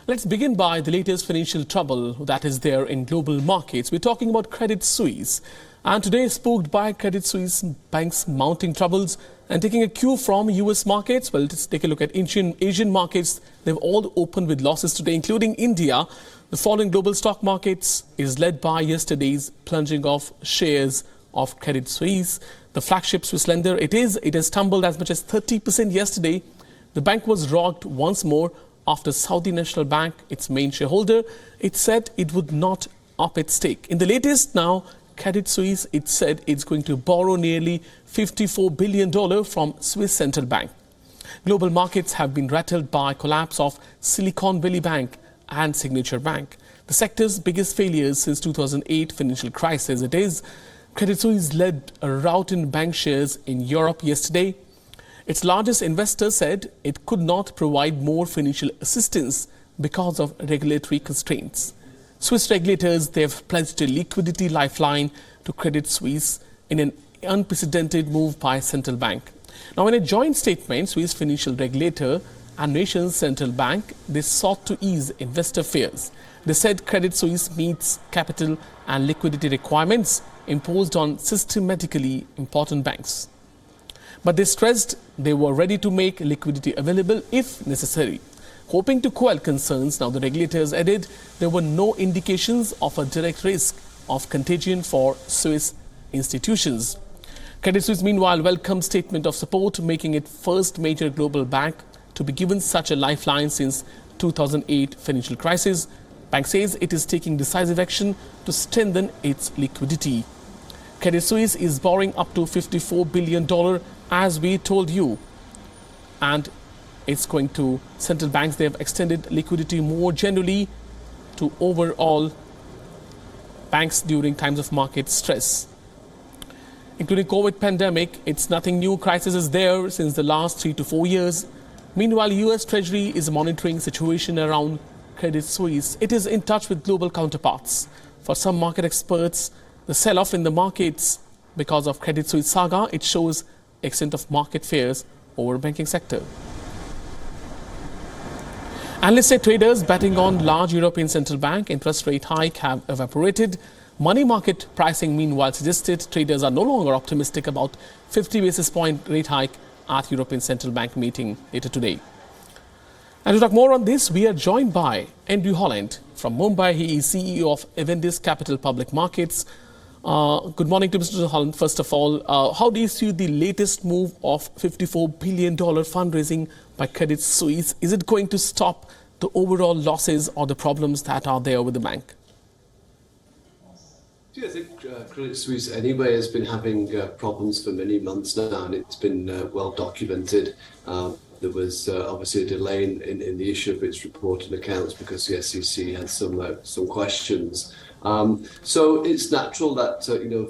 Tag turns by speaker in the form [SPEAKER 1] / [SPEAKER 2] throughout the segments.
[SPEAKER 1] Let's begin by the latest financial trouble that is there in global markets. We're talking about Credit Suisse. And today, spooked by Credit Suisse bank's mounting troubles and taking a cue from US markets. Well, let's take a look at Asian markets. They've all opened with losses today, including India. The fall in global stock markets is led by yesterday's plunging of shares of Credit Suisse, the flagship Swiss lender. It has tumbled as much as 30% yesterday. The bank was rocked once more after Saudi National Bank, its main shareholder, it said it would not up its stake. In the latest now, Credit Suisse, it said it's going to borrow nearly $54 billion from Swiss Central Bank. Global markets have been rattled by collapse of Silicon Valley Bank and Signature Bank, the sector's biggest failures since 2008 financial crisis. It is Credit Suisse led a rout in bank shares in Europe yesterday. Its largest investor said it could not provide more financial assistance because of regulatory constraints. Swiss regulators, they have pledged a liquidity lifeline to Credit Suisse in an unprecedented move by central bank. Now, in a joint statement, Swiss financial regulator and nation's central bank, they sought to ease investor fears. They said Credit Suisse meets capital and liquidity requirements imposed on systematically important banks. But they stressed they were ready to make liquidity available if necessary. Hoping to quell concerns, now the regulators added there were no indications of a direct risk of contagion for Swiss institutions. Credit Suisse, meanwhile, welcomed statement of support, making it first major global bank to be given such a lifeline since 2008 financial crisis. Bank says it is taking decisive action to strengthen its liquidity. Credit Suisse is borrowing up to $54 billion, as we told you. And it's going to central banks. They have extended liquidity more generally to overall banks during times of market stress. Including COVID pandemic, it's nothing new. Crisis is there since the last 3 to 4 years. Meanwhile, US Treasury is monitoring situation around Credit Suisse. It is in touch with global counterparts. For some market experts, the sell-off in the markets because of Credit Suisse saga, it shows extent of market fears over banking sector. Analysts say traders betting on large European central bank interest rate hike have evaporated. Money market pricing, meanwhile, suggested traders are no longer optimistic about 50 basis point rate hike at European Central Bank meeting later today. And to talk more on this, we are joined by Andrew Holland from Mumbai. He is CEO of Avendus Capital Public Markets. Good morning to Mr. Holland. First of all, how do you see the latest move of $54 billion fundraising by Credit Suisse? Is it going to stop the overall losses or the problems that are there with the bank?
[SPEAKER 2] Yeah, I think Credit Suisse anyway has been having problems for many months now, and it's been well documented. There was obviously a delay in the issue of its reporting accounts because the SEC had some questions. So it's natural that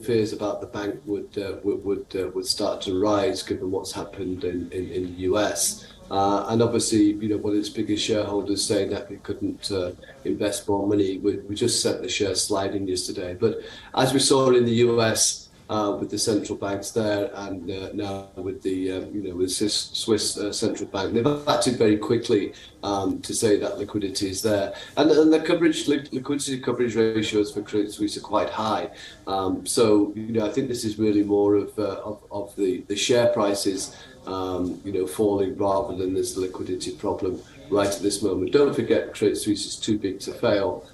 [SPEAKER 2] fears about the bank would start to rise given what's happened in the US. And obviously, one of its biggest shareholders saying that it couldn't invest more money. We just sent the share sliding yesterday. But as we saw in the US, with the central banks there, and now with the with Swiss central bank, they've acted very quickly to say that liquidity is there, and the liquidity coverage ratios for Credit Suisse are quite high. So I think this is really more of the share prices falling rather than this liquidity problem right at this moment. Don't forget, Credit Suisse is too big to fail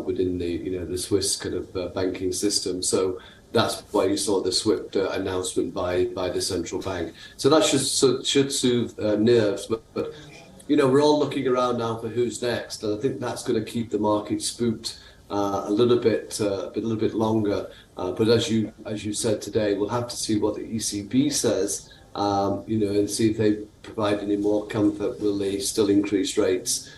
[SPEAKER 2] within the Swiss kind of banking system. So that's why you saw the swift announcement by the central bank. So that should soothe nerves. But we're all looking around now for who's next, and I think that's going to keep the market spooked a little bit longer. But as you said today, we'll have to see what the ECB says, and see if they provide any more comfort. Will they still increase rates,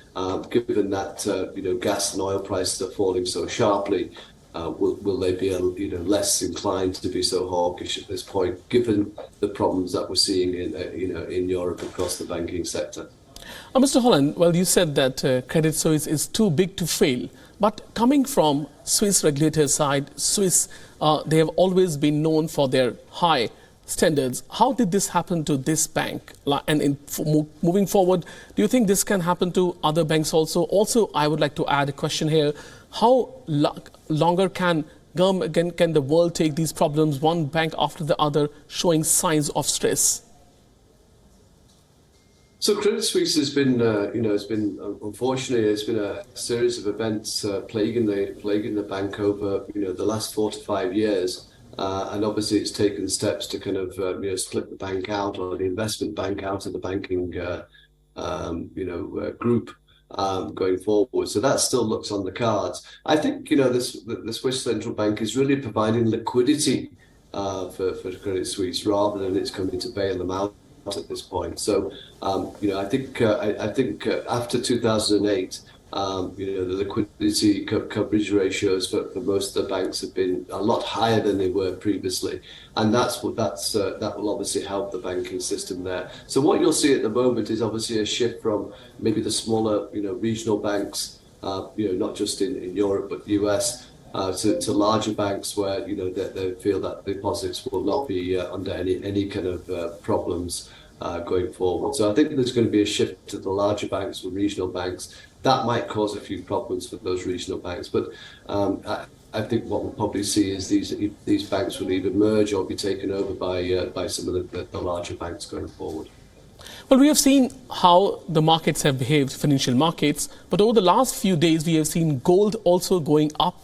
[SPEAKER 2] given that gas and oil prices are falling so sharply? Will they be less inclined to be so hawkish at this point, given the problems that we're seeing in Europe across the banking sector?
[SPEAKER 1] Mr. Holland, well, you said that Credit Suisse is too big to fail. But coming from Swiss regulator side, Swiss, they have always been known for their high standards. How did this happen to this bank? And moving forward, do you think this can happen to other banks also? Also, I would like to add a question here. How longer can the world take these problems, one bank after the other, showing signs of stress?
[SPEAKER 2] So Credit Suisse has been, unfortunately, it's been a series of events plaguing the bank over, the last 4 to 5 years. And obviously, it's taken steps to kind of, split the bank out, or the investment bank out of the banking, group going forward. So that still looks on the cards. I think, the Swiss Central Bank is really providing liquidity for Credit Suisse rather than it's coming to bail them out at this point. So, I think after 2008, the liquidity coverage ratios for most of the banks have been a lot higher than they were previously, and that will obviously help the banking system there. So what you'll see at the moment is obviously a shift from maybe the smaller, regional banks, not just in Europe but US, to larger banks where they feel that deposits will not be under any kind of problems going forward. So I think there's going to be a shift to the larger banks or regional banks. That might cause a few problems for those regional banks, but I think what we'll probably see is these banks will either merge or be taken over by some of the larger banks going forward.
[SPEAKER 1] Well, we have seen how the markets have behaved, financial markets, but over the last few days we have seen gold also going up,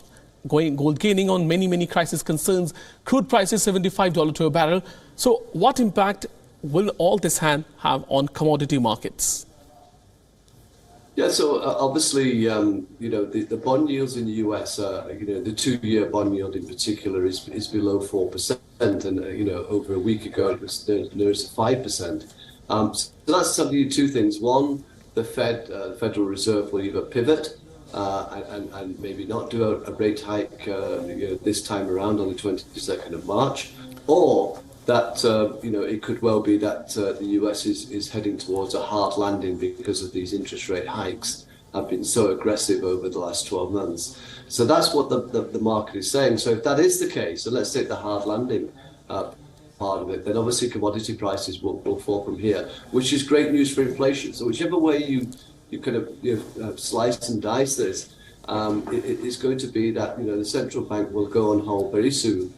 [SPEAKER 1] gold gaining on many crisis concerns. Crude prices $75 to a barrel. So what impact will all this have on commodity markets?
[SPEAKER 2] Yeah, so obviously, the bond yields in the US, the 2-year bond yield in particular is below 4%, and over a week ago it was near to 5%. So that's telling you two things. One, the Federal Reserve will either pivot and maybe not do a rate hike this time around on the 22nd of March, or that it could well be that the US is heading towards a hard landing because of these interest rate hikes have been so aggressive over the last 12 months. So that's what the market is saying. So if that is the case, and let's take the hard landing part of it, then obviously commodity prices will fall from here, which is great news for inflation. So whichever way you kind of slice and dice this, it is going to be that the central bank will go on hold very soon.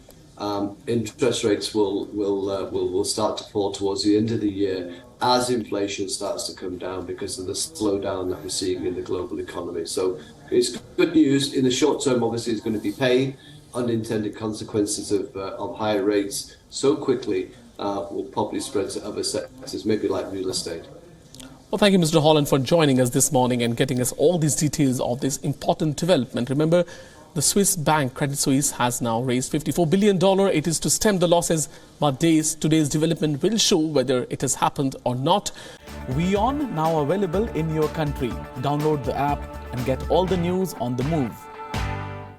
[SPEAKER 2] Interest rates will start to fall towards the end of the year as inflation starts to come down because of the slowdown that we're seeing in the global economy. So it's good news. In the short term, obviously, it's going to be pain. Unintended consequences of higher rates so quickly will probably spread to other sectors, maybe like real estate.
[SPEAKER 1] Well, thank you, Mr. Holland, for joining us this morning and getting us all these details of this important development. Remember, the Swiss bank Credit Suisse has now raised $54 billion. It is to stem the losses, but today's development will show whether it has happened or not.
[SPEAKER 3] WION now available in your country. Download the app and get all the news on the move.